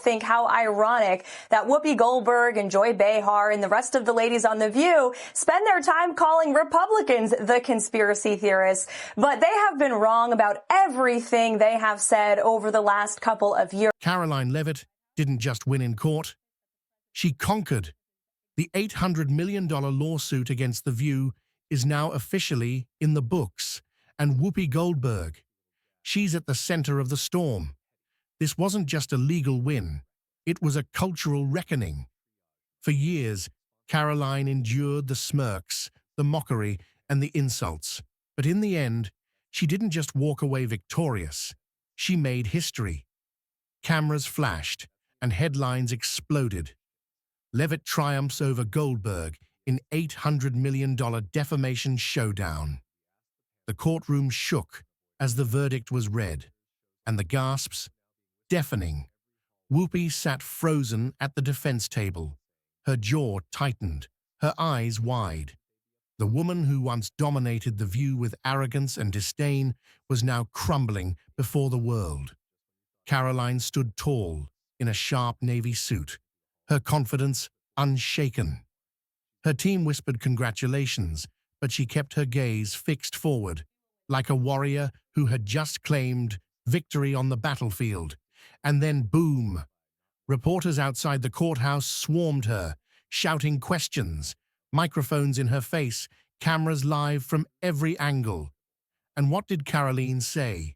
think how ironic that Whoopi Goldberg and Joy Behar and the rest of the ladies on The View spend their time calling Republicans the conspiracy theorists, but they have been wrong about everything they have said over the last couple of years. Karoline Leavitt didn't just win in court. She conquered. The $800 million lawsuit against The View is now officially in the books. And Whoopi Goldberg, she's at the center of the storm. This wasn't just a legal win. It was a cultural reckoning. For years, Karoline endured the smirks, the mockery, and the insults. But in the end, she didn't just walk away victorious. She made history. Cameras flashed, and headlines exploded. Leavitt triumphs over Goldberg in $800 million defamation showdown. The courtroom shook as the verdict was read, and the gasps, deafening. Whoopi sat frozen at the defense table, her jaw tightened, her eyes wide. The woman who once dominated The View with arrogance and disdain was now crumbling before the world. Karoline stood tall in a sharp navy suit, her confidence unshaken. Her team whispered congratulations, but she kept her gaze fixed forward, like a warrior who had just claimed victory on the battlefield. And then boom! Reporters outside the courthouse swarmed her, shouting questions, microphones in her face, cameras live from every angle. And what did Karoline say?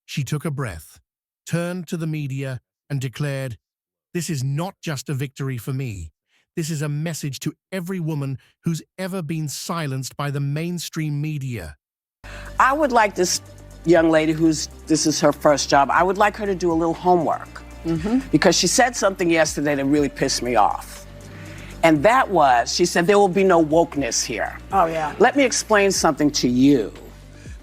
She took a breath, turned to the media, and declared, "This is not just a victory for me. This is a message to every woman who's ever been silenced by the mainstream media." I would like this young lady this is her first job, I would like her to do a little homework. Because she said something yesterday that really pissed me off. And that was, she said, there will be no wokeness here. Oh, yeah. Let me explain something to you.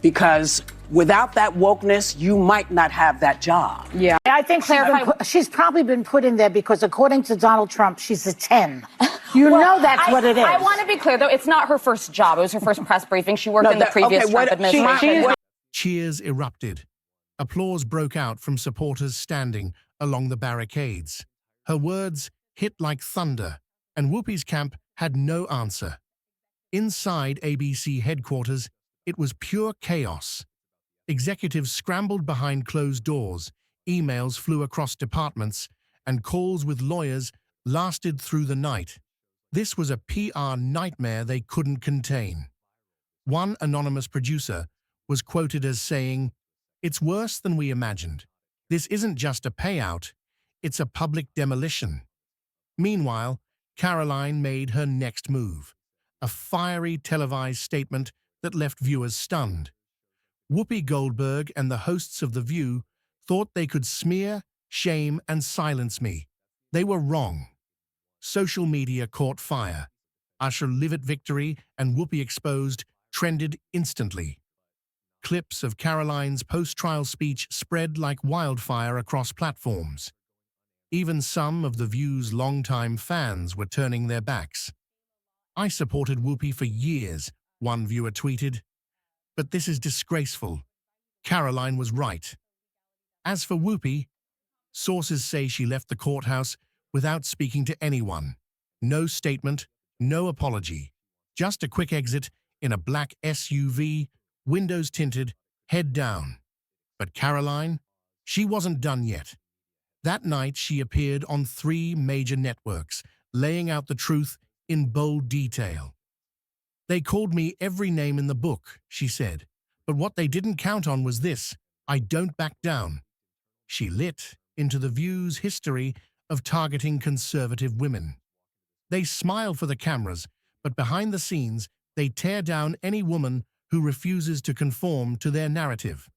Because without that wokeness, you might not have that job. Yeah. I think she's probably been put in there because, according to Donald Trump, she's a 10. You know that's what it is. I want to be clear, though. It's not her first job. It was her first press briefing. She worked in the previous Trump administration. Cheers erupted. Applause broke out from supporters standing along the barricades. Her words hit like thunder, and Whoopi's camp had no answer. Inside ABC headquarters, it was pure chaos. Executives scrambled behind closed doors, emails flew across departments, and calls with lawyers lasted through the night. This was a PR nightmare they couldn't contain. One anonymous producer was quoted as saying, "It's worse than we imagined. This isn't just a payout, it's a public demolition." Meanwhile, Karoline made her next move, a fiery televised statement that left viewers stunned. Whoopi Goldberg and the hosts of The View thought they could smear, shame, and silence me. They were wrong. Social media caught fire. Usher Leavitt victory and Whoopi exposed trended instantly. Clips of Karoline's post-trial speech spread like wildfire across platforms. Even some of The View's longtime fans were turning their backs. "I supported Whoopi for years," one viewer tweeted. "But this is disgraceful. Karoline was right." As for Whoopi, sources say she left the courthouse without speaking to anyone. No statement, no apology. Just a quick exit in a black SUV, windows tinted, head down. But Karoline, she wasn't done yet. That night, she appeared on 3 major networks, laying out the truth in bold detail. "They called me every name in the book," she said. "But what they didn't count on was this: I don't back down." She lit into The View's history of targeting conservative women. They smile for the cameras, but behind the scenes, they tear down any woman who refuses to conform to their narrative.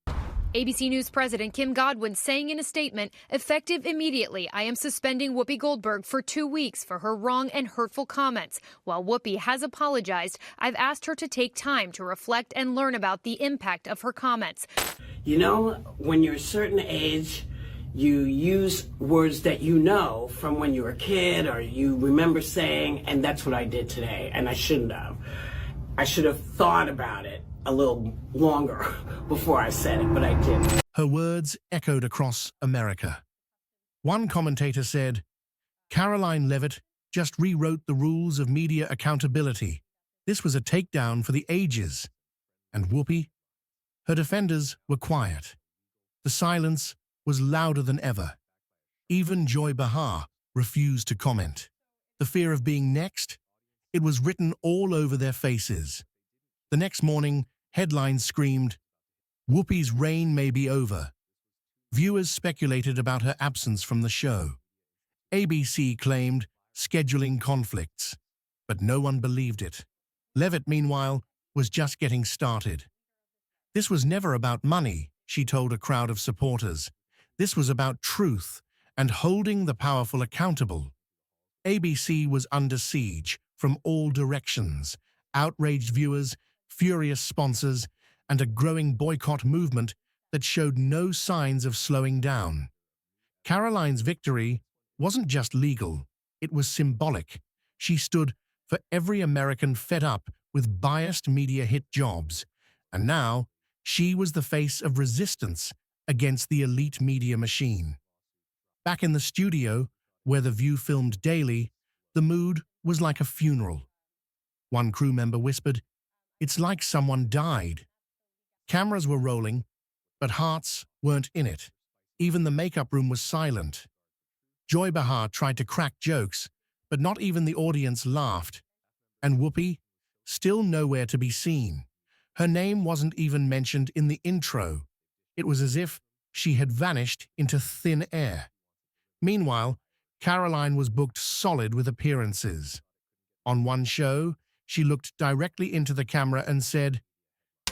ABC News President Kim Godwin saying in a statement, "Effective immediately, I am suspending Whoopi Goldberg for 2 weeks for her wrong and hurtful comments. While Whoopi has apologized, I've asked her to take time to reflect and learn about the impact of her comments." You know, when you're a certain age, you use words that you know from when you were a kid or you remember saying, and that's what I did today, and I shouldn't have. I should have thought about it a little longer before I said it, but I didn't. Her words echoed across America. One commentator said, Karoline Leavitt just rewrote the rules of media accountability. This was a takedown for the ages. And Whoopi? Her defenders were quiet. The silence was louder than ever. Even Joy Behar refused to comment. The fear of being next? It was written all over their faces. The next morning, headlines screamed, Whoopi's reign may be over. Viewers speculated about her absence from the show. ABC claimed scheduling conflicts, but no one believed it. Leavitt, meanwhile, was just getting started. This was never about money, she told a crowd of supporters. This was about truth and holding the powerful accountable. ABC was under siege from all directions, outraged viewers, furious sponsors, and a growing boycott movement that showed no signs of slowing down. Karoline's victory wasn't just legal, it was symbolic. She stood for every American fed up with biased media hit jobs, and now she was the face of resistance against the elite media machine. Back in the studio, where The View filmed daily, the mood was like a funeral. One crew member whispered, "It's like someone died." Cameras were rolling, but hearts weren't in it. Even the makeup room was silent. Joy Behar tried to crack jokes, but not even the audience laughed. And Whoopi, still nowhere to be seen. Her name wasn't even mentioned in the intro. It was as if she had vanished into thin air. Meanwhile, Karoline was booked solid with appearances. On one show, she looked directly into the camera and said,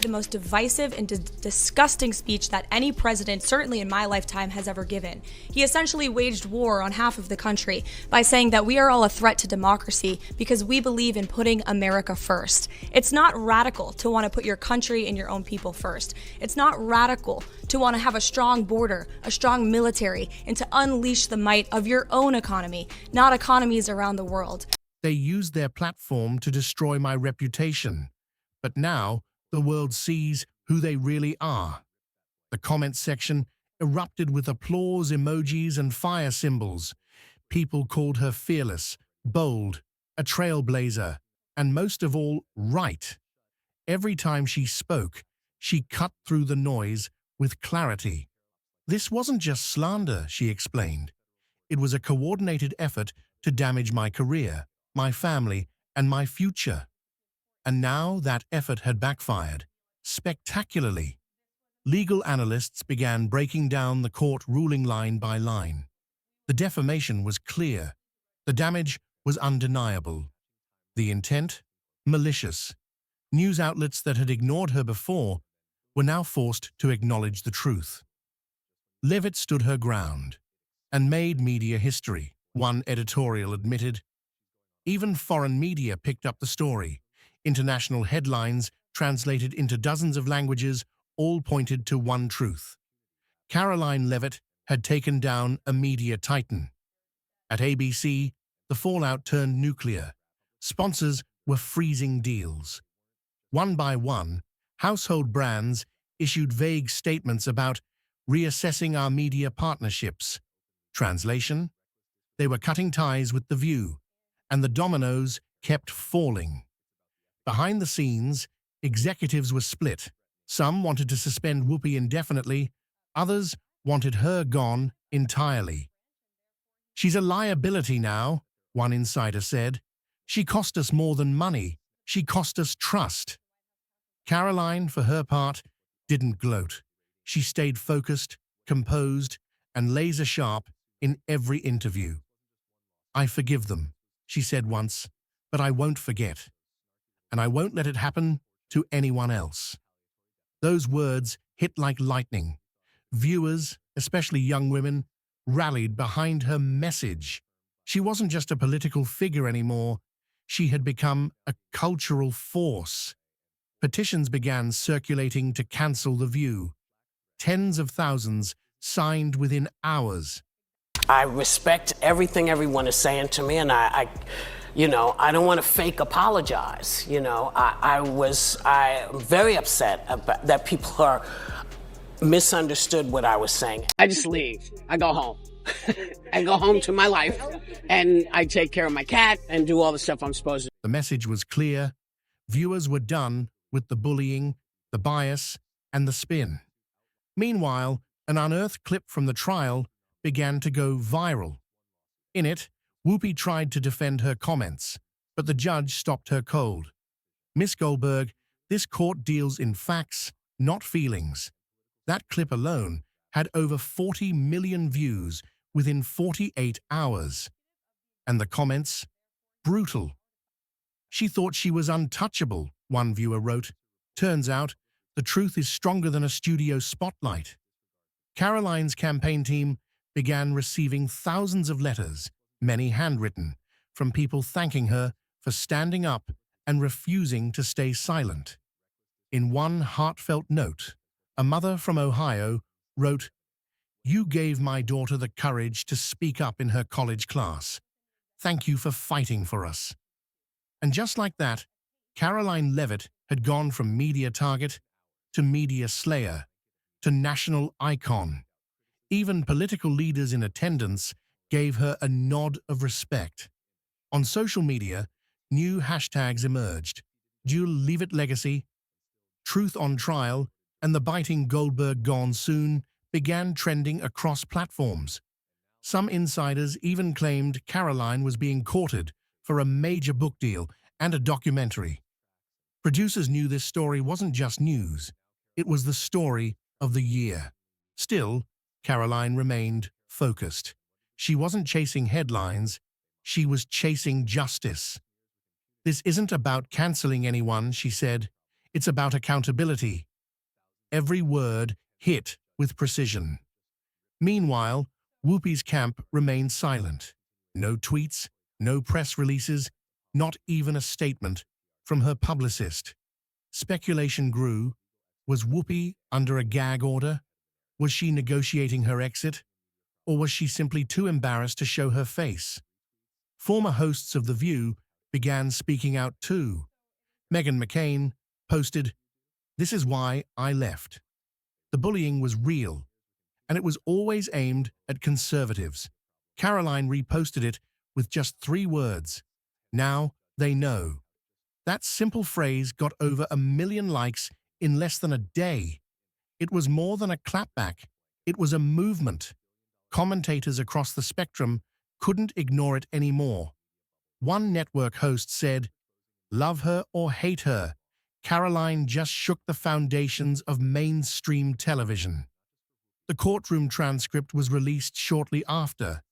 "The most divisive and disgusting speech that any president, certainly in my lifetime, has ever given. He essentially waged war on half of the country by saying that we are all a threat to democracy because we believe in putting America first. It's not radical to want to put your country and your own people first. It's not radical to want to have a strong border, a strong military, and to unleash the might of your own economy, not economies around the world." They used their platform to destroy my reputation. But now, the world sees who they really are. The comments section erupted with applause emojis and fire symbols. People called her fearless, bold, a trailblazer, and most of all, right. Every time she spoke, she cut through the noise with clarity. This wasn't just slander, she explained. It was a coordinated effort to damage my career, my family, and my future. And now that effort had backfired, spectacularly. Legal analysts began breaking down the court ruling line by line. The defamation was clear. The damage was undeniable. The intent? Malicious. News outlets that had ignored her before were now forced to acknowledge the truth. Leavitt stood her ground and made media history, one editorial admitted. Even foreign media picked up the story. International headlines, translated into dozens of languages, all pointed to one truth. Karoline Leavitt had taken down a media titan. At ABC, the fallout turned nuclear. Sponsors were freezing deals. One by one, household brands issued vague statements about reassessing our media partnerships. Translation? They were cutting ties with The View, and the dominoes kept falling. Behind the scenes, executives were split. Some wanted to suspend Whoopi indefinitely, others wanted her gone entirely. "She's a liability now," one insider said. "She cost us more than money. She cost us trust." Karoline, for her part, didn't gloat. She stayed focused, composed, and laser-sharp in every interview. "I forgive them," she said once, "but I won't forget. And I won't let it happen to anyone else." Those words hit like lightning. Viewers, especially young women, rallied behind her message. She wasn't just a political figure anymore. She had become a cultural force. Petitions began circulating to cancel The View. Tens of thousands signed within hours. I respect everything everyone is saying to me, and I don't want to fake apologize. I'm very upset that people are misunderstood what I was saying. I just leave. I go home. and go home to my life. And I take care of my cat and do all the stuff I'm supposed to. The message was clear. Viewers were done with the bullying, the bias, and the spin. Meanwhile, an unearthed clip from the trial began to go viral. In it, Whoopi tried to defend her comments, but the judge stopped her cold. Miss Goldberg, this court deals in facts, not feelings. That clip alone had over 40 million views within 48 hours. And the comments? Brutal. She thought she was untouchable, one viewer wrote. Turns out, the truth is stronger than a studio spotlight. Karoline's campaign team began receiving thousands of letters, many handwritten, from people thanking her for standing up and refusing to stay silent. In one heartfelt note, a mother from Ohio wrote, "You gave my daughter the courage to speak up in her college class. Thank you for fighting for us." And just like that, Karoline Leavitt had gone from media target to media slayer to national icon. Even political leaders in attendance gave her a nod of respect. On social media, new hashtags emerged: Dual Leavitt Legacy, Truth on Trial, and the biting Goldberg Gone Soon began trending across platforms. Some insiders even claimed Karoline was being courted for a major book deal and a documentary. Producers knew this story wasn't just news, it was the story of the year. Still, Karoline remained focused. She wasn't chasing headlines, she was chasing justice. "This isn't about canceling anyone," she said. "It's about accountability." Every word hit with precision. Meanwhile, Whoopi's camp remained silent. No tweets, no press releases, not even a statement from her publicist. Speculation grew. Was Whoopi under a gag order? Was she negotiating her exit? Or was she simply too embarrassed to show her face? Former hosts of The View began speaking out too. Meghan McCain posted, "This is why I left." The bullying was real, and it was always aimed at conservatives. Karoline reposted it with just 3 words: "Now they know." That simple phrase got over 1 million likes in less than a day. It was more than a clapback. It was a movement. Commentators across the spectrum couldn't ignore it anymore. One network host said, "Love her or hate her, Karoline just shook the foundations of mainstream television." The courtroom transcript was released shortly after,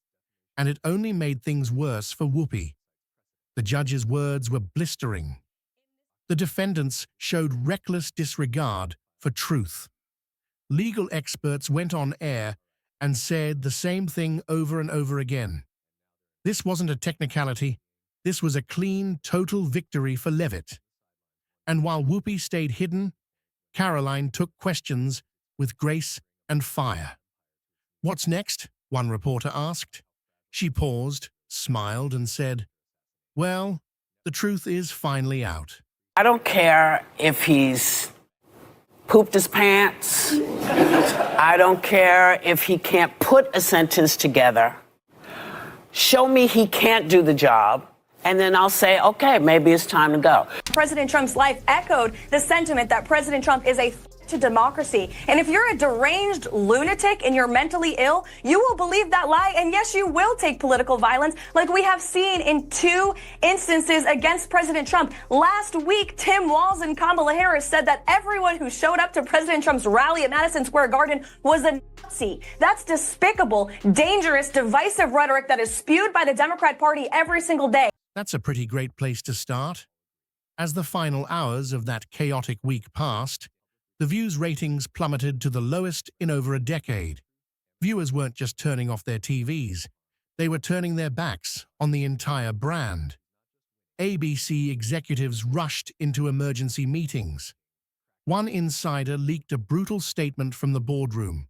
and it only made things worse for Whoopi. The judge's words were blistering. The defendants showed reckless disregard for truth. Legal experts went on air and said the same thing over and over again. This wasn't a technicality. This was a clean, total victory for Leavitt. And while Whoopi stayed hidden, Karoline took questions with grace and fire. "What's next?" one reporter asked. She paused, smiled, and said, "Well, the truth is finally out." I don't care if he's pooped his pants. I don't care if he can't put a sentence together. Show me he can't do the job, and then I'll say, okay, maybe it's time to go. President Trump's life echoed the sentiment that President Trump is a threat to democracy. And if you're a deranged lunatic and you're mentally ill, you will believe that lie. And yes, you will take political violence like we have seen in 2 instances against President Trump. Last week, Tim Walz and Kamala Harris said that everyone who showed up to President Trump's rally at Madison Square Garden was a Nazi. That's despicable, dangerous, divisive rhetoric that is spewed by the Democrat Party every single day. That's a pretty great place to start. As the final hours of that chaotic week passed, The View's ratings plummeted to the lowest in over a decade. Viewers weren't just turning off their TVs, they were turning their backs on the entire brand. ABC executives rushed into emergency meetings. One insider leaked a brutal statement from the boardroom.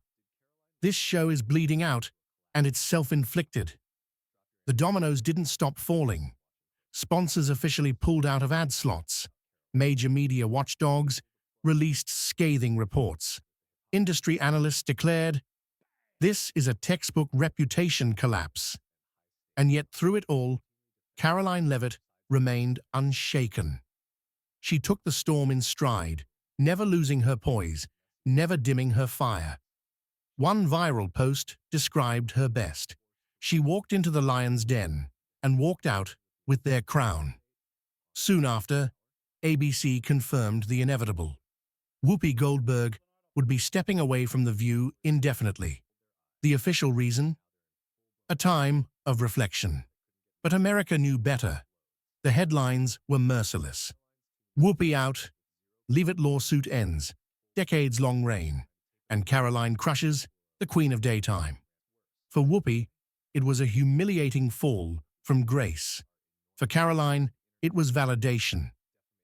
"This show is bleeding out, and it's self-inflicted." The dominoes didn't stop falling. Sponsors officially pulled out of ad slots. Major media watchdogs released scathing reports. Industry analysts declared, This is a textbook reputation collapse. And yet through it all, Karoline Leavitt remained unshaken. She took the storm in stride, never losing her poise, never dimming her fire. One viral post described her best. She walked into the lion's den and walked out with their crown. Soon after, ABC confirmed the inevitable. Whoopi Goldberg would be stepping away from The View indefinitely. The official reason? A time of reflection. But America knew better. The headlines were merciless. Whoopi out, Leavitt lawsuit ends, decades-long reign, and Karoline crushes the queen of daytime. For Whoopi, it was a humiliating fall from grace. For Karoline, it was validation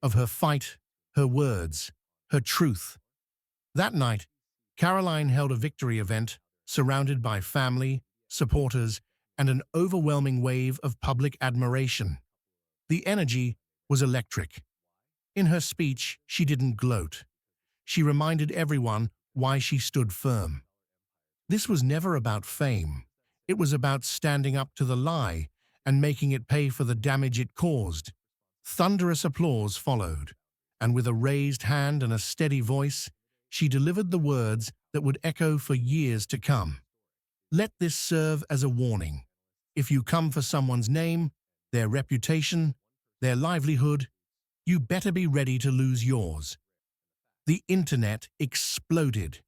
of her fight, her words, her truth. That night, Karoline held a victory event surrounded by family, supporters, and an overwhelming wave of public admiration. The energy was electric. In her speech, she didn't gloat. She reminded everyone why she stood firm. This was never about fame. It was about standing up to the lie and making it pay for the damage it caused. Thunderous applause followed, and with a raised hand and a steady voice, she delivered the words that would echo for years to come. Let this serve as a warning. If you come for someone's name, their reputation, their livelihood, you better be ready to lose yours. The internet exploded.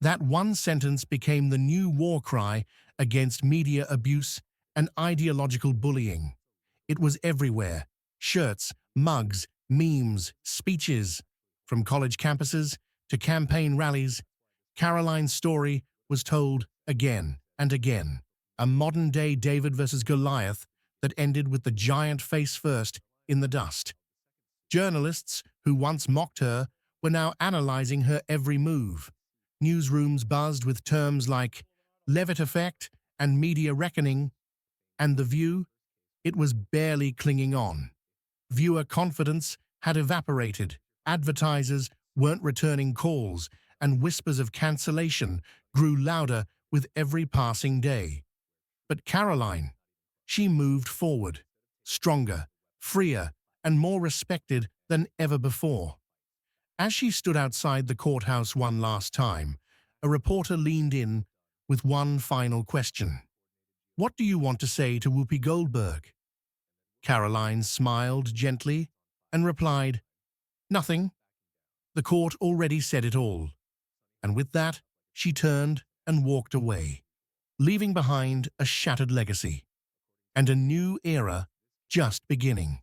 That one sentence became the new war cry against media abuse and ideological bullying. It was everywhere. Shirts, mugs, memes, speeches. From college campuses to campaign rallies, Karoline's story was told again and again. A modern-day David versus Goliath that ended with the giant face first in the dust. Journalists who once mocked her were now analyzing her every move. Newsrooms buzzed with terms like Leavitt effect and media reckoning. And The View? It was barely clinging on. Viewer confidence had evaporated. Advertisers weren't returning calls, and whispers of cancellation grew louder with every passing day. But Karoline, she moved forward, stronger, freer, and more respected than ever before. As she stood outside the courthouse one last time, a reporter leaned in with one final question. What do you want to say to Whoopi Goldberg? Karoline smiled gently and replied, Nothing. The court already said it all. And with that, she turned and walked away, leaving behind a shattered legacy and a new era just beginning.